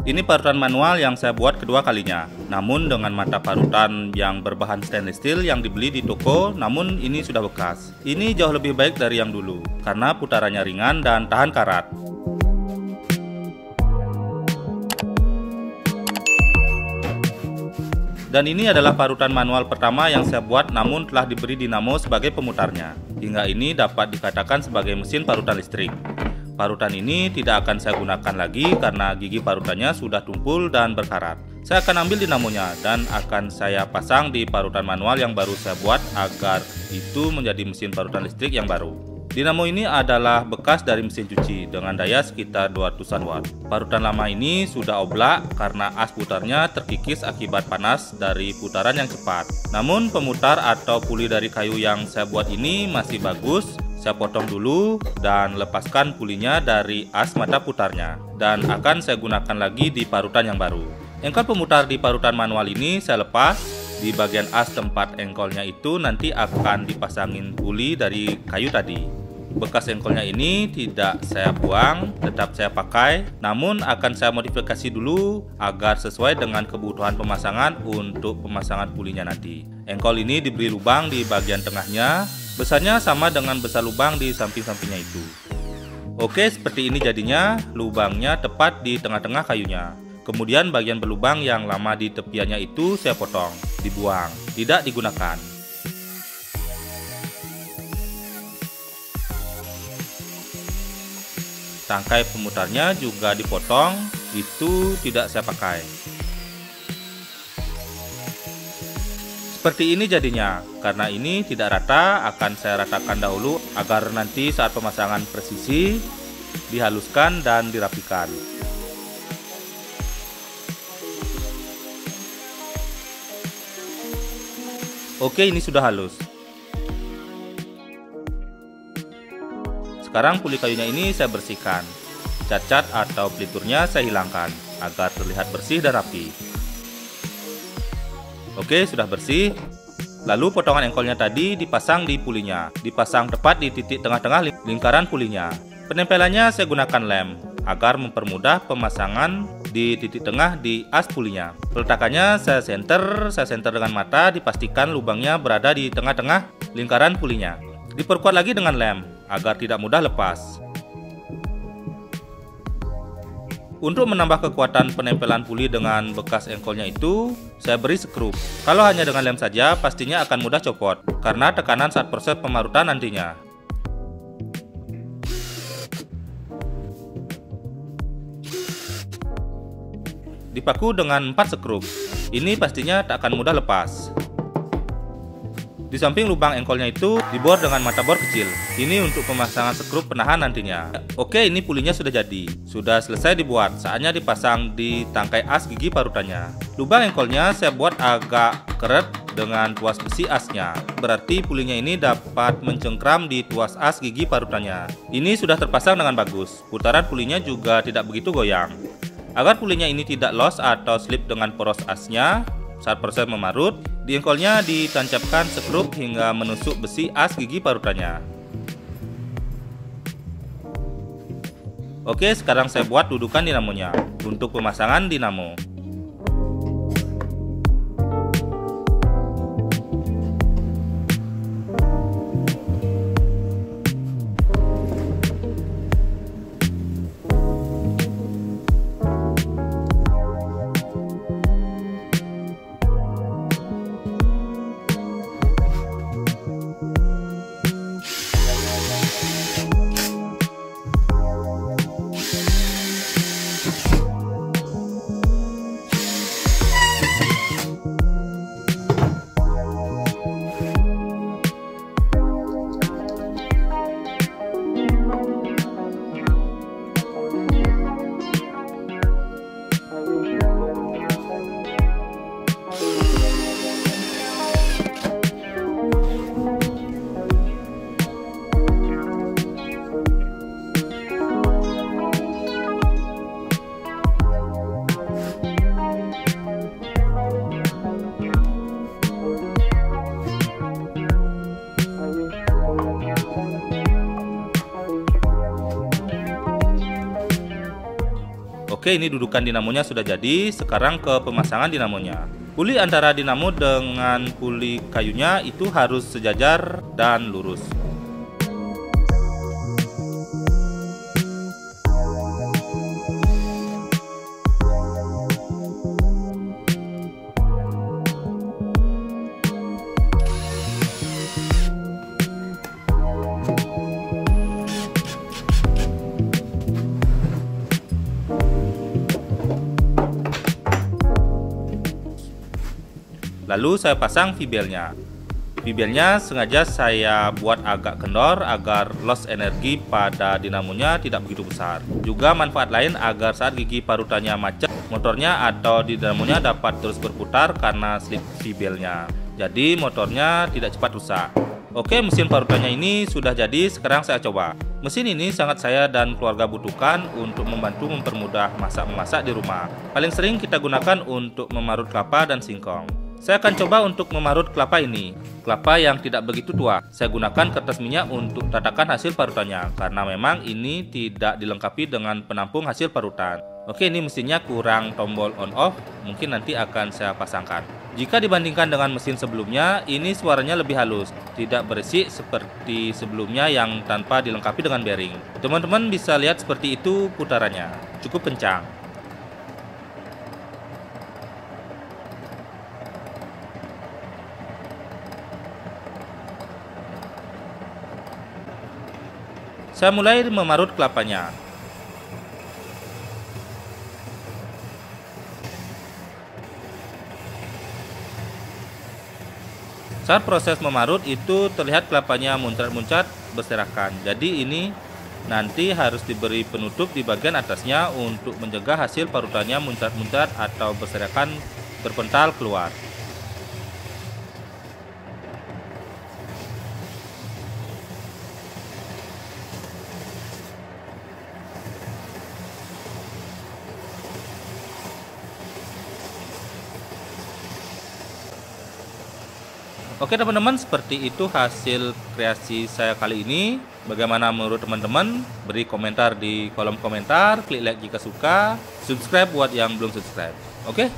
Ini parutan manual yang saya buat kedua kalinya, namun dengan mata parutan yang berbahan stainless steel yang dibeli di toko, namun ini sudah bekas. Ini jauh lebih baik dari yang dulu, karena putarannya ringan dan tahan karat. Dan ini adalah parutan manual pertama yang saya buat, namun telah diberi dinamo sebagai pemutarnya. Hingga ini dapat dikatakan sebagai mesin parutan listrik. Parutan ini tidak akan saya gunakan lagi karena gigi parutannya sudah tumpul dan berkarat. Saya akan ambil dinamonya dan akan saya pasang di parutan manual yang baru saya buat agar itu menjadi mesin parutan listrik yang baru. Dinamo ini adalah bekas dari mesin cuci dengan daya sekitar 200-an watt. Parutan lama ini sudah oblak karena as putarnya terkikis akibat panas dari putaran yang cepat. Namun pemutar atau puli dari kayu yang saya buat ini masih bagus. Saya potong dulu dan lepaskan pulinya dari as mata putarnya dan akan saya gunakan lagi di parutan yang baru. Engkol pemutar di parutan manual ini saya lepas. Di bagian as tempat engkolnya itu nanti akan dipasangin puli dari kayu tadi. Bekas engkolnya ini tidak saya buang, tetap saya pakai, namun akan saya modifikasi dulu agar sesuai dengan kebutuhan pemasangan untuk pemasangan pulinya nanti. Engkol ini diberi lubang di bagian tengahnya, besarnya sama dengan besar lubang di samping-sampingnya itu. Oke, seperti ini jadinya, lubangnya tepat di tengah-tengah kayunya. Kemudian bagian berlubang yang lama di tepiannya itu saya potong, dibuang, tidak digunakan. Tangkai pemutarnya juga dipotong, itu tidak saya pakai. Seperti ini jadinya, karena ini tidak rata akan saya ratakan dahulu agar nanti saat pemasangan presisi, dihaluskan dan dirapikan. Oke, ini sudah halus. Sekarang puli kayunya ini saya bersihkan. Cat-cat atau peliturnya saya hilangkan agar terlihat bersih dan rapi. Oke, sudah bersih. Lalu potongan engkolnya tadi dipasang di pulinya. Dipasang tepat di titik tengah-tengah lingkaran pulinya. Penempelannya saya gunakan lem agar mempermudah pemasangan di titik tengah di as pulinya. Peletakannya saya senter dengan mata, dipastikan lubangnya berada di tengah-tengah lingkaran pulinya. Diperkuat lagi dengan lem agar tidak mudah lepas. Untuk menambah kekuatan penempelan puli dengan bekas engkolnya itu, saya beri skrup. Kalau hanya dengan lem saja, pastinya akan mudah copot karena tekanan saat proses pemarutan nantinya. Dipaku dengan 4 skrup. Ini pastinya tak akan mudah lepas. Di samping lubang engkolnya itu dibor dengan mata bor kecil. Ini untuk pemasangan skrup penahan nantinya. Oke, ini pulinya sudah jadi. Sudah selesai dibuat. Saatnya dipasang di tangkai as gigi parutannya. Lubang engkolnya saya buat agak keret dengan tuas besi asnya. Berarti pulinya ini dapat mencengkram di tuas as gigi parutannya. Ini sudah terpasang dengan bagus. Putaran pulinya juga tidak begitu goyang. Agar pulinya ini tidak loss atau slip dengan poros asnya, saat proses memarut, di engkolnya ditancapkan skrup hingga menusuk besi as gigi parutannya. Oke, sekarang saya buat dudukan dinamonya untuk pemasangan dinamo. Oke, ini dudukan dinamonya sudah jadi. Sekarang ke pemasangan dinamonya. Puli antara dinamo dengan puli kayunya itu harus sejajar dan lurus. Lalu saya pasang V-belnya. V-belnya sengaja saya buat agak kendor agar loss energi pada dinamonya tidak begitu besar. Juga manfaat lain agar saat gigi parutannya macet, motornya atau dinamonya dapat terus berputar karena slip V-belnya. Jadi motornya tidak cepat rusak. Oke, mesin parutannya ini sudah jadi, sekarang saya coba. Mesin ini sangat saya dan keluarga butuhkan untuk membantu mempermudah masak-memasak di rumah. Paling sering kita gunakan untuk memarut kelapa dan singkong. Saya akan coba untuk memarut kelapa ini. Kelapa yang tidak begitu tua. Saya gunakan kertas minyak untuk tatakan hasil parutannya, karena memang ini tidak dilengkapi dengan penampung hasil parutan. Oke, ini mesinnya kurang tombol on off, mungkin nanti akan saya pasangkan. Jika dibandingkan dengan mesin sebelumnya, ini suaranya lebih halus, tidak berisik seperti sebelumnya yang tanpa dilengkapi dengan bearing. Teman-teman bisa lihat seperti itu putarannya, cukup kencang. Saya mulai memarut kelapanya. Saat proses memarut itu terlihat kelapanya muncrat-muncrat berserakan. Jadi ini nanti harus diberi penutup di bagian atasnya untuk mencegah hasil parutannya muncrat-muncrat atau berserakan berpental keluar. Oke teman-teman, seperti itu hasil kreasi saya kali ini. Bagaimana menurut teman-teman? Beri komentar di kolom komentar, klik like jika suka, subscribe buat yang belum subscribe. Oke?